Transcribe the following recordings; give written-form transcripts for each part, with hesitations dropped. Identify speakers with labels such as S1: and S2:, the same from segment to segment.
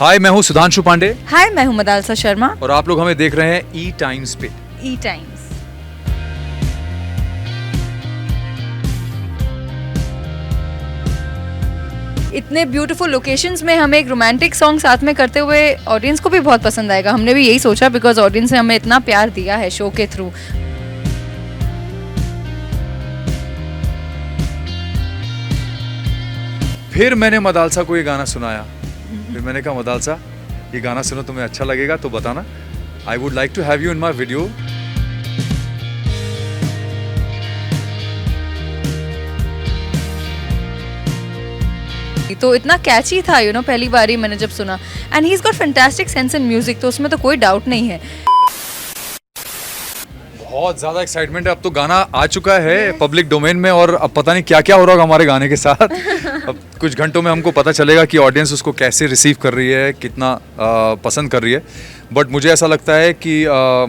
S1: हाय, मैं हूँ सुधांशु पांडे।
S2: हाय, मैं हूँ मदालसा शर्मा।
S1: और आप लोग हमें देख रहे हैं ई टाइम्स पे।
S2: ई टाइम्स। इतने ब्यूटीफुल लोकेशंस में हमें एक रोमांटिक सॉन्ग साथ में करते हुए ऑडियंस को भी बहुत पसंद आएगा। हमने भी यही सोचा बिकॉज ऑडियंस ने हमें इतना प्यार दिया है शो के थ्रू।
S1: फिर मैंने मदालसा को ये गाना सुनाया। फिर मैंने कहा मदालसा, ये गाना सुनो, तुम्हें अच्छा लगेगा तो बताना। I would like to have you in my video.
S2: तो इतना कैची था पहली बार ही मैंने जब सुना। And he is got fantastic sense in music, तो उसमें तो कोई डाउट नहीं है।
S1: बहुत ज़्यादा एक्साइटमेंट है। अब तो गाना आ चुका है पब्लिक डोमेन में और अब पता नहीं क्या क्या हो रहा होगा हमारे गाने के साथ। अब कुछ घंटों में हमको पता चलेगा कि ऑडियंस उसको कैसे रिसीव कर रही है, कितना पसंद कर रही है। बट मुझे ऐसा लगता है कि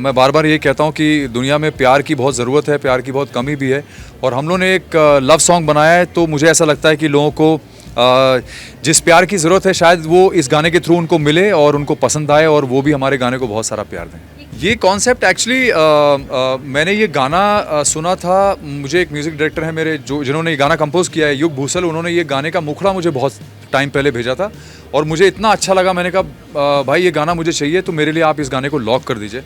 S1: मैं बार बार ये कहता हूँ कि दुनिया में प्यार की बहुत ज़रूरत है, प्यार की बहुत कमी भी है। और हम लोगों ने एक लव सॉन्ग बनाया है, तो मुझे ऐसा लगता है कि लोगों को जिस प्यार की ज़रूरत है शायद वो इस गाने के थ्रू उनको मिले और उनको पसंद आए और वो भी हमारे गाने को बहुत सारा प्यार दें। ये कॉन्सेप्ट एक्चुअली मैंने ये गाना सुना था। मुझे एक म्यूज़िक डायरेक्टर है मेरे जिन्होंने ये गाना कंपोज किया है, युग भूसल। उन्होंने ये गाने का मुखड़ा मुझे बहुत टाइम पहले भेजा था और मुझे इतना अच्छा लगा। मैंने कहा भाई ये गाना मुझे चाहिए, तो मेरे लिए आप इस गाने को लॉक कर दीजिए।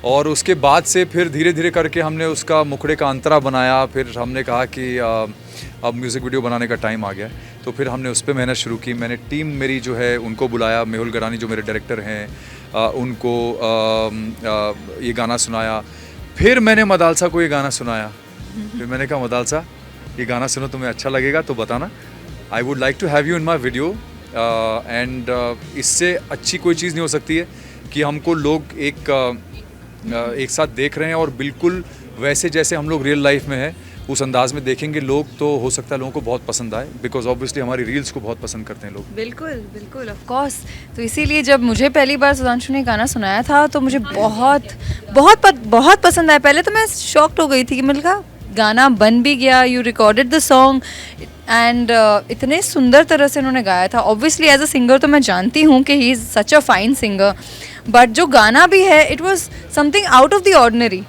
S1: और उसके बाद से फिर धीरे धीरे करके हमने उसका मुखड़े का अंतरा बनाया। फिर हमने कहा कि अब म्यूज़िक वीडियो बनाने का टाइम आ गया, तो फिर हमने उस पर मेहनत शुरू की। मैंने टीम मेरी जो है उनको बुलाया, मेहुल गरानी जो मेरे डायरेक्टर हैं उनको ये गाना सुनाया। फिर मैंने मदालसा को ये गाना सुनाया। फिर मैंने कहा मदालसा, ये गाना सुनो, तुम्हें अच्छा लगेगा तो बताना। I would like to have you in my video. And इससे अच्छी कोई चीज़ नहीं हो सकती है कि हमको लोग एक साथ देख रहे हैं और बिल्कुल वैसे जैसे हम लोग रियल लाइफ में हैं उस अंदाज में देखेंगे लोग, तो हो सकता है लोगों को बहुत पसंद आए। बिकॉज ऑब्वियसली हमारी रील्स को बहुत पसंद करते हैं लोग।
S2: बिल्कुल बिल्कुल, ऑफ कोर्स। तो इसीलिए जब मुझे पहली बार सुधांशु ने गाना सुनाया था तो मुझे बहुत बहुत बहुत पसंद आया। पहले तो मैं शॉक्ड हो गई थी कि मतलब का गाना बन भी गया, you recorded the song and इतने सुंदर तरह से उन्होंने गाया था। ऑब्वियसली एज अ सिंगर तो मैं जानती हूँ कि he is such a fine singer, but जो गाना भी है it was something out of the ordinary.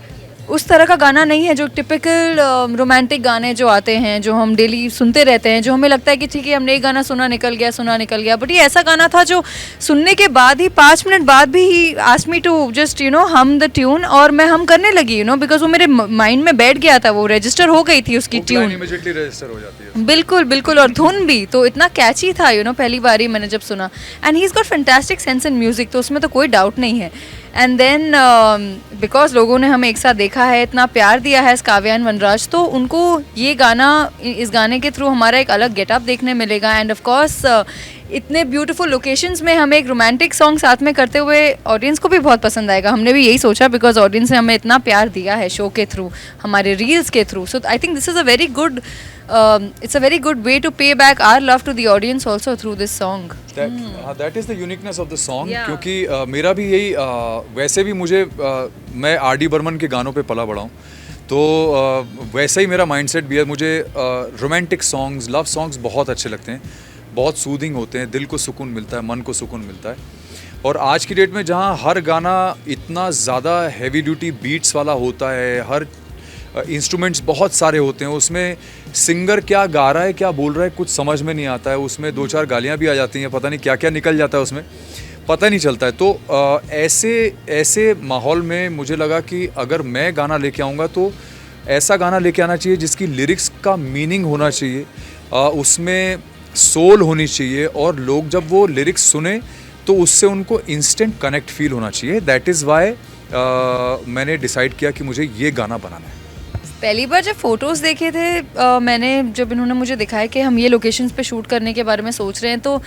S2: उस तरह का गाना नहीं है जो टिपिकल रोमांटिक गाने जो आते हैं, जो हम डेली सुनते रहते हैं, जो हमें लगता है कि ठीक है हमने एक गाना सुना निकल गया। बट ये ऐसा गाना था जो सुनने के बाद ही 5 मिनट बाद भी he asked me to just hum the tune, और मैं हम करने लगी बिकॉज वो मेरे माइंड में बैठ गया था, वो रजिस्टर हो गई थी उसकी ट्यून।
S1: इमीडिएटली रजिस्टर हो जाती है।
S2: बिल्कुल बिल्कुल, और धुन भी तो इतना कैची था पहली बार ही मैंने जब सुना। And he is got fantastic sense in music, तो उसमें तो कोई डाउट नहीं है। एंड देन बिकॉज लोगों ने हमें एक साथ देखा है, इतना प्यार दिया है काव्या एंड वनराज, तो उनको ये गाना, इस गाने के थ्रू हमारा एक अलग गेटअप देखने मिलेगा। एंड ऑफ कोर्स इतने ब्यूटीफुल लोकेशंस में हमें एक रोमांटिक सॉन्ग साथ में करते हुए ऑडियंस को भी बहुत पसंद आएगा। हमने भी यही सोचा बिकॉज ऑडियंस ने हमें इतना प्यार दिया है शो के थ्रू, हमारे रील्स के through. So I think this is a very good it's a very good way to pay back our love to the audience also through this song.
S1: That is the uniqueness of the song.
S2: Yeah.
S1: क्योंकि मेरा भी यही वैसे भी मुझे मैं RD. Burman के गानों पे पला बड़ा हूँ, तो वैसे ही मेरा माइंडसेट भी है। मुझे रोमांटिक सॉन्ग्स, लव सॉन्ग्स बहुत अच्छे लगते हैं, बहुत सूदिंग होते हैं, दिल को सुकून मिलता है, मन को सुकून मिलता है। और आज की डेट में जहाँ हर गाना इतना ज़्यादा हैवी ड्यूटी बीट्स वाला होता है, हर इंस्ट्रूमेंट्स बहुत सारे होते हैं, उसमें सिंगर क्या गा रहा है, क्या बोल रहा है, कुछ समझ में नहीं आता है। उसमें 2-4 गालियाँ भी आ जाती हैं, पता नहीं क्या क्या निकल जाता है उसमें, पता नहीं चलता है। तो ऐसे माहौल में मुझे लगा कि अगर मैं गाना लेके आऊँगा तो ऐसा गाना लेके आना चाहिए जिसकी लिरिक्स का मीनिंग होना चाहिए, उसमें सोल होनी चाहिए, और लोग जब वो लिरिक्स सुने तो उससे उनको इंस्टेंट कनेक्ट फील होना चाहिए। दैट इज़ वाई मैंने डिसाइड किया कि मुझे ये गाना बनाना है।
S2: पहली बार जब फोटोज़ देखे थे मैंने, जब इन्होंने मुझे दिखाया कि हम ये लोकेशंस पे शूट करने के बारे में सोच रहे हैं, तो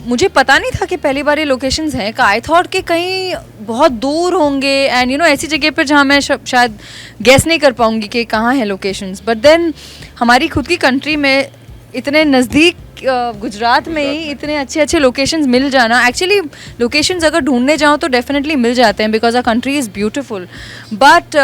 S2: मुझे पता नहीं था कि पहली बार ये लोकेशंस हैं। आई थॉट कि कहीं बहुत दूर होंगे एंड ऐसी जगह पर जहाँ मैं शायद गेस नहीं कर पाऊँगी कि कहाँ है लोकेशंस। बट देन हमारी खुद की कंट्री में इतने नज़दीक गुजरात में ही इतने अच्छे अच्छे लोकेशंस मिल जाना, एक्चुअली लोकेशंस अगर ढूंढने जाओ तो डेफिनेटली मिल जाते हैं because our country is beautiful. But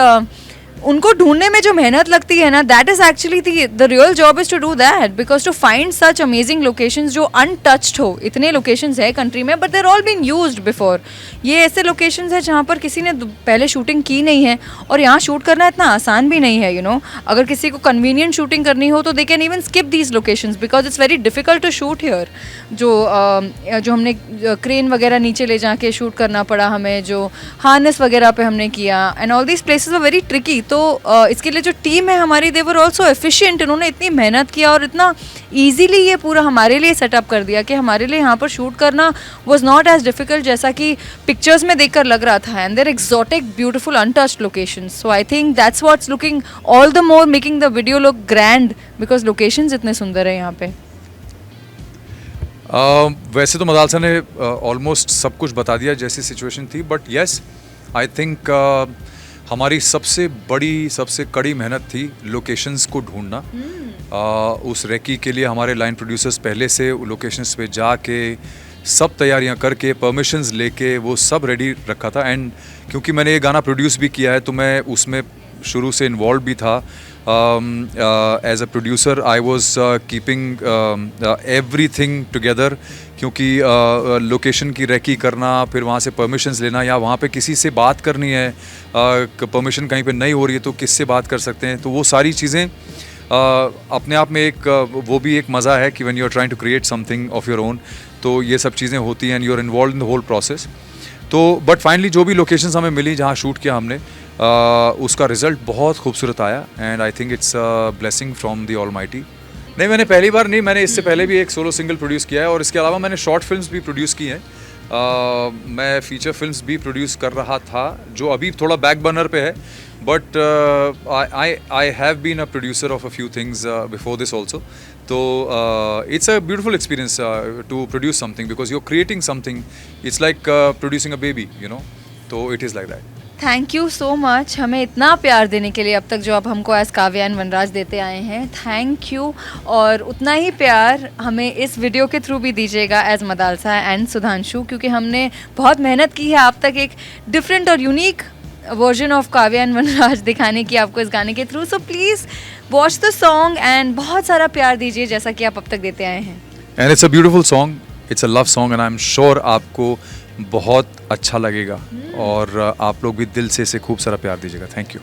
S2: उनको ढूंढने में जो मेहनत लगती है ना, that is actually the real job is to do that, because to find such amazing locations जो अनटच्ड हो. इतने लोकेशंस है कंट्री में but they're all been used before. ये ऐसे लोकेशंस है जहाँ पर किसी ने पहले शूटिंग की नहीं है, और यहाँ शूट करना इतना आसान भी नहीं है. यू नो, अगर किसी को कन्वीनियंट शूटिंग करनी हो तो they can even skip these locations because it's very difficult to shoot here. जो हमने क्रेन वगैरह नीचे ले जाके शूट करना पड़ा हमें, जो हार्नेस वगैरह पे हमने किया, and all these places were very tricky. तो इसके लिए जो टीम है हमारी, दे वर ऑल्सो एफिशिएंट. इन्होंने इतनी मेहनत किया और इतना ईजीली ये पूरा हमारे लिए सेटअप कर दिया कि हमारे लिए यहाँ पर शूट करना वॉज नॉट एज डिफिकल्ट जैसा कि पिक्चर्स में देखकर लग रहा था. And there exotic beautiful untouched locations. So I think that's what's looking all the more making the video look grand, because locations इतने सुंदर है यहाँ पे.
S1: वैसे तो मदालसा ने ऑलमोस्ट सब कुछ बता दिया जैसी सिचुएशन थी, बट येस आई थिंक हमारी सबसे बड़ी सबसे कड़ी मेहनत थी लोकेशंस को ढूंढना. उस रेकी के लिए हमारे लाइन प्रोड्यूसर्स पहले से लोकेशंस पे जाके सब तैयारियां करके परमिशंस लेके वो सब रेडी रखा था. एंड क्योंकि मैंने ये गाना प्रोड्यूस भी किया है तो मैं उसमें शुरू से इन्वॉल्व भी था. As a producer I was keeping everything together, क्योंकि लोकेशन की रेकी करना, फिर वहाँ से परमिशंस लेना, या वहाँ पे किसी से बात करनी है, परमिशन कहीं पे नहीं हो रही है तो किससे बात कर सकते हैं. तो वो सारी चीज़ें अपने आप में एक वो भी एक मज़ा है कि when you are trying to create something of your own, तो ये सब चीज़ें होती हैं and you are involve in the whole process. तो बट फाइनली जो भी लोकेशंस हमें मिली जहाँ शूट किया हमने, उसका रिज़ल्ट बहुत खूबसूरत आया. And I think it's blessing from the almighty. नहीं, मैंने पहली बार नहीं, मैंने इससे पहले भी एक सोलो सिंगल प्रोड्यूस किया है और इसके अलावा मैंने शॉर्ट फिल्म्स भी प्रोड्यूस की हैं. मैं फीचर फिल्म्स भी प्रोड्यूस कर रहा था जो अभी थोड़ा बैक बर्नर पे है, but I have been a producer of a few things before this also. तो it's a beautiful experience to produce something because you are creating something. It's like producing a baby, you know. तो it is like that.
S2: Thank you so much हमें इतना प्यार देने के लिए अब तक जो आप हमको एज काव्या एंड वनराज देते आए हैं. Thank you. और उतना ही प्यार हमें इस वीडियो के थ्रू भी दीजिएगा एज मदालसा एंड सुधांशु, क्योंकि हमने बहुत मेहनत की है आप तक एक डिफरेंट और unique version of Kavya and Vanraj दिखाने की आपको इस गाने के through. So please watch the song and बहुत सारा प्यार दीजिए जैसा कि आप अब तक देते आए हैं.
S1: And it's a beautiful song, it's a love song and I am sure आपको बहुत अच्छा लगेगा. और आप लोग भी दिल से इसे खूब सारा प्यार दीजिएगा. Thank you.